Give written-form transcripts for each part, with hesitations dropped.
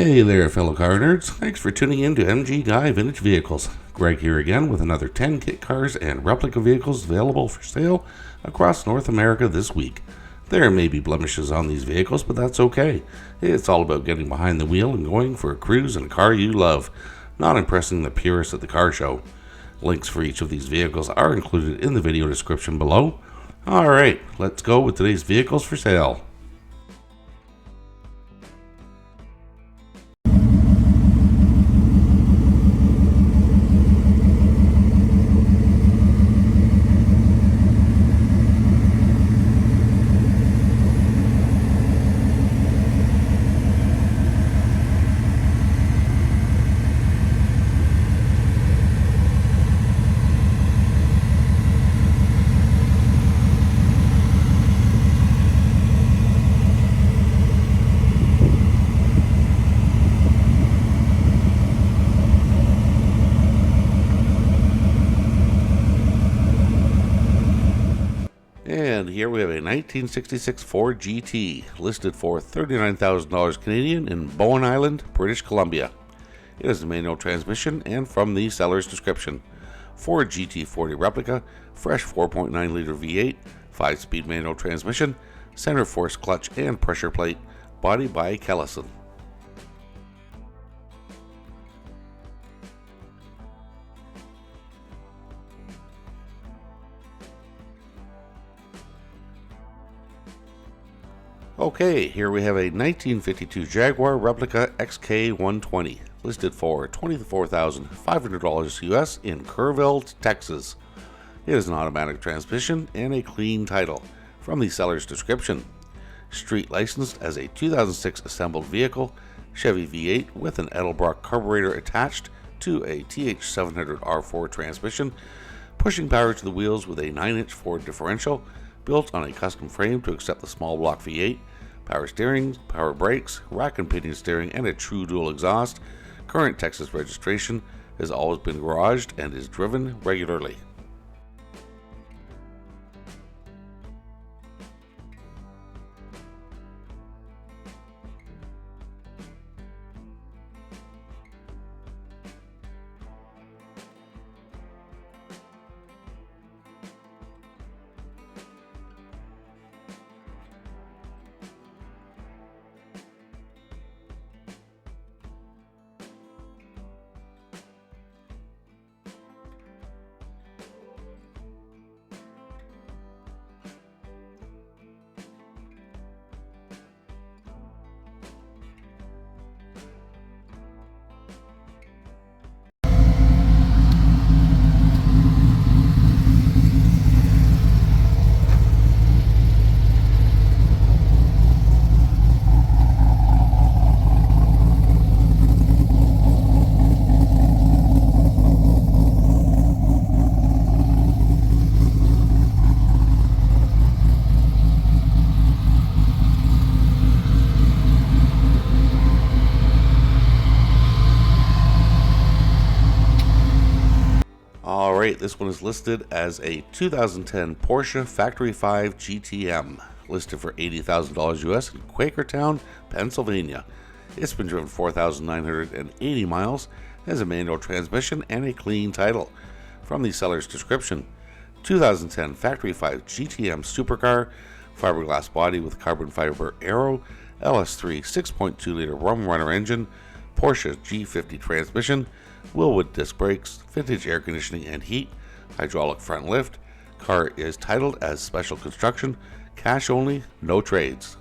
Hey there, fellow car nerds. Thanks for tuning in to MG Guy Vintage Vehicles. Greg here again with another 10 kit cars and replica vehicles available for sale across North America this week. There may be blemishes on these vehicles, but that's okay. It's all about getting behind the wheel and going for a cruise in a car you love, not impressing the purists at the car show. Links for each of these vehicles are included in the video description below. Alright, let's go with today's vehicles for sale. And here we have a 1966 Ford GT, listed for $39,000 Canadian in Bowen Island, British Columbia. It is a manual transmission and from the seller's description. Ford GT40 replica, fresh 4.9 liter V8, 5-speed manual transmission, center force clutch and pressure plate, body by Kellison. Okay, here we have a 1952 Jaguar Replica XK120, listed for $24,500 US in Kerrville, Texas. It is an automatic transmission and a clean title, from the seller's description. Street licensed as a 2006 assembled vehicle, Chevy V8 with an Edelbrock carburetor attached to a TH700R4 transmission, pushing power to the wheels with a 9-inch Ford differential, built on a custom frame to accept the small block V8, power steering, power brakes, rack and pinion steering, and a true dual exhaust. Current Texas registration, has always been garaged and is driven regularly. Alright, this one is listed as a 2010 Porsche Factory 5 GTM, listed for $80,000 US in Quakertown, Pennsylvania. It's been driven 4,980 miles, has a manual transmission and a clean title. From the seller's description, 2010 Factory 5 GTM supercar, fiberglass body with carbon fiber aero, LS3 6.2 liter rum runner engine, Porsche G50 transmission, Willwood disc brakes, vintage air conditioning and heat, hydraulic front lift. Car is titled as special construction, cash only, no trades.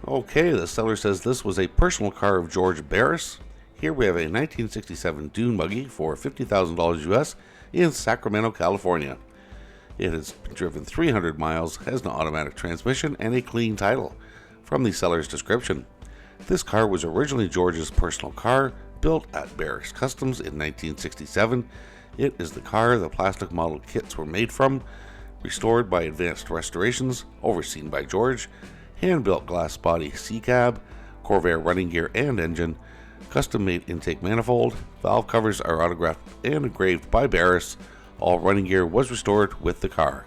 Okay, the seller says this was a personal car of George Barris. Here we have a 1967 Dune buggy for $50,000 US in Sacramento, California. It has been driven 300 miles, has an automatic transmission and a clean title. From the seller's description, this car was originally George's personal car, built at Barris Customs in 1967. It is the car the plastic model kits were made from, restored by advanced restorations, overseen by George, hand-built glass body C-cab, Corvair running gear and engine, custom-made intake manifold. Valve covers are autographed and engraved by Barris. All running gear was restored with the car.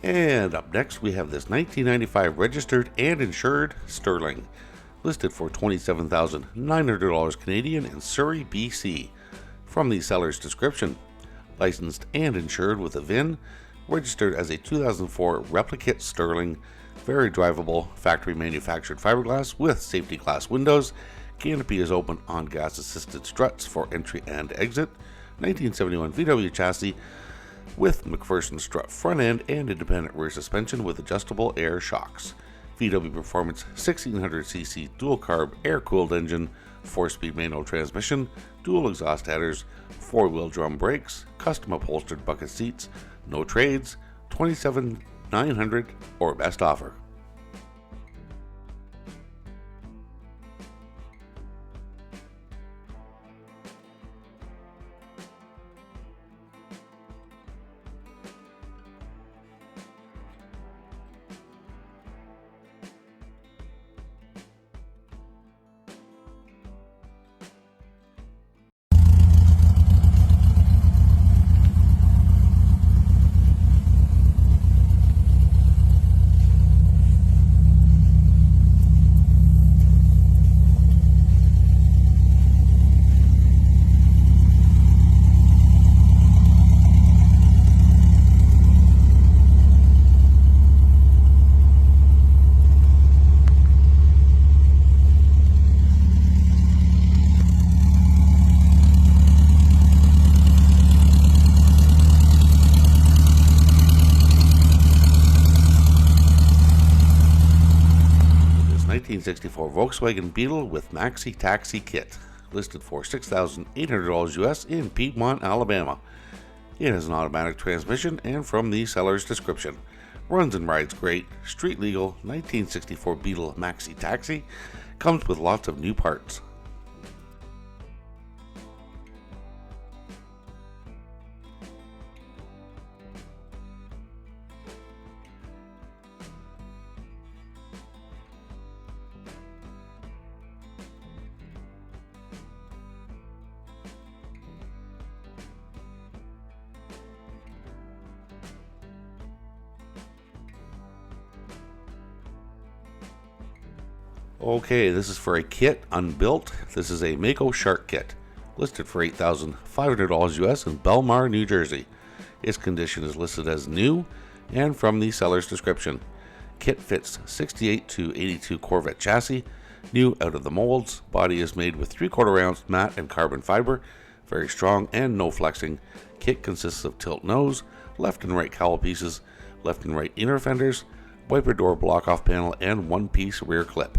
And up next we have this 1995 registered and insured Sterling, listed for $27,900 Canadian in Surrey, BC. From the seller's description: licensed and insured with a VIN, registered as a 2004 Replicas Sterling, very drivable, factory manufactured fiberglass with safety glass windows. Canopy is open on gas assisted struts for entry and exit. 1971 VW chassis with McPherson strut front end and independent rear suspension with adjustable air shocks. VW Performance 1600cc dual carb air cooled engine, 4-speed manual transmission, dual exhaust headers, 4-wheel drum brakes, custom upholstered bucket seats, no trades, $27,900 or best offer. This 1964 Volkswagen Beetle with Maxi Taxi Kit, listed for $6,800 US in Piedmont, Alabama. It has an automatic transmission and from the seller's description: runs and rides great, street legal 1964 Beetle Maxi Taxi, comes with lots of new parts. Okay, this is for a kit unbuilt. This is a Mako Shark kit, listed for $8,500 US in Belmar, New Jersey. Its condition is listed as new and from the seller's description: kit fits 68 to 82 Corvette chassis, new out of the molds. Body is made with 3/4 ounce matte and carbon fiber, very strong and no flexing. Kit consists of tilt nose, left and right cowl pieces, left and right inner fenders, wiper door block off panel, and one-piece rear clip.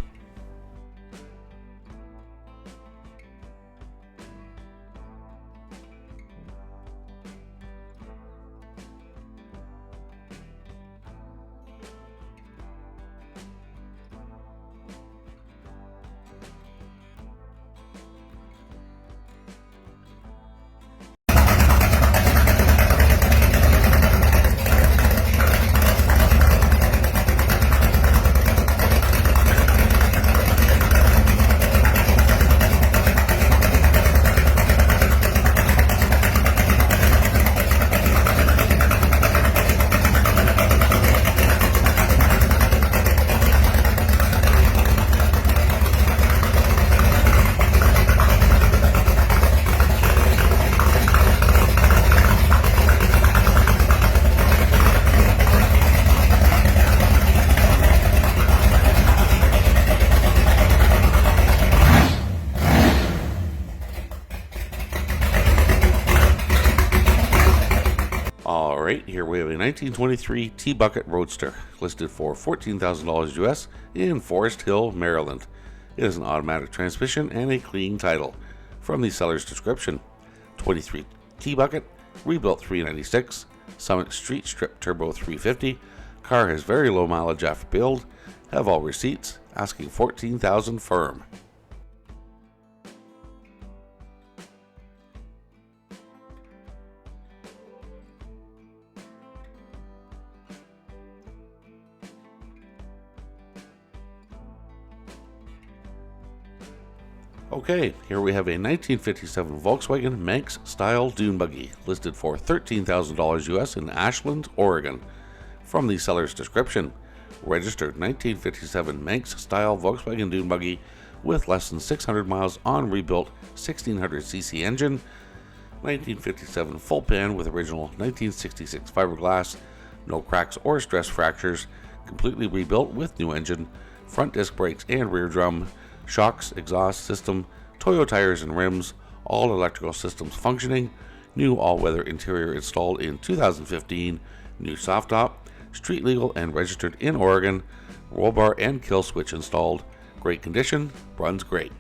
Alright, here we have a 1923 T-Bucket Roadster, listed for $14,000 US in Forest Hill, Maryland. It has an automatic transmission and a clean title. From the seller's description: 23 T-Bucket, rebuilt 396, Summit Street Strip Turbo 350. Car has very low mileage after build. Have all receipts. Asking $14,000 firm. Okay, here we have a 1957 Volkswagen Manx style dune buggy listed for $13,000 US in Ashland, Oregon. From the seller's description, registered 1957 Manx style Volkswagen dune buggy with less than 600 miles on rebuilt 1600cc engine, 1957 full pan with original 1966 fiberglass, no cracks or stress fractures, completely rebuilt with new engine, front disc brakes and rear drum, shocks, exhaust system, Toyo tires and rims, all electrical systems functioning, new all-weather interior installed in 2015, new soft top, street legal and registered in Oregon, roll bar and kill switch installed, great condition, runs great.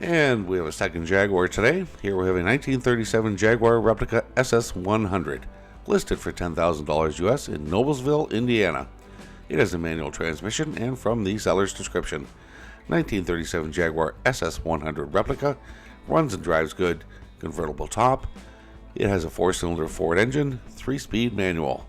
And we have a second Jaguar today. Here we have a 1937 Jaguar Replica SS100, listed for $10,000 US in Noblesville, Indiana. It has a manual transmission, and from the seller's description, 1937 Jaguar SS100 Replica, runs and drives good, convertible top. It has a 4-cylinder Ford engine, 3-speed manual.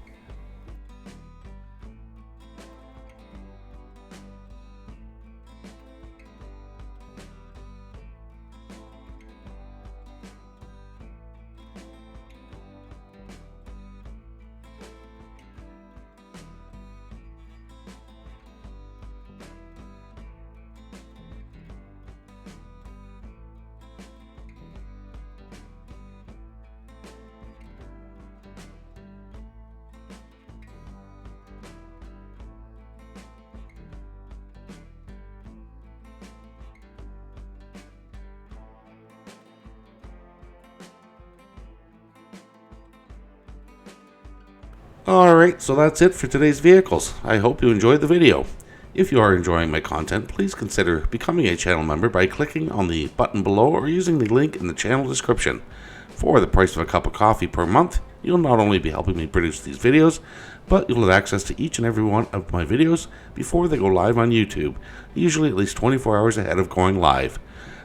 Alright, so that's it for today's vehicles. I hope you enjoyed the video. If you are enjoying my content, please consider becoming a channel member by clicking on the button below or using the link in the channel description. For the price of a cup of coffee per month, you'll not only be helping me produce these videos, but you'll have access to each and every one of my videos before they go live on YouTube, usually at least 24 hours ahead of going live.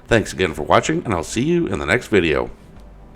Thanks again for watching, and I'll see you in the next video.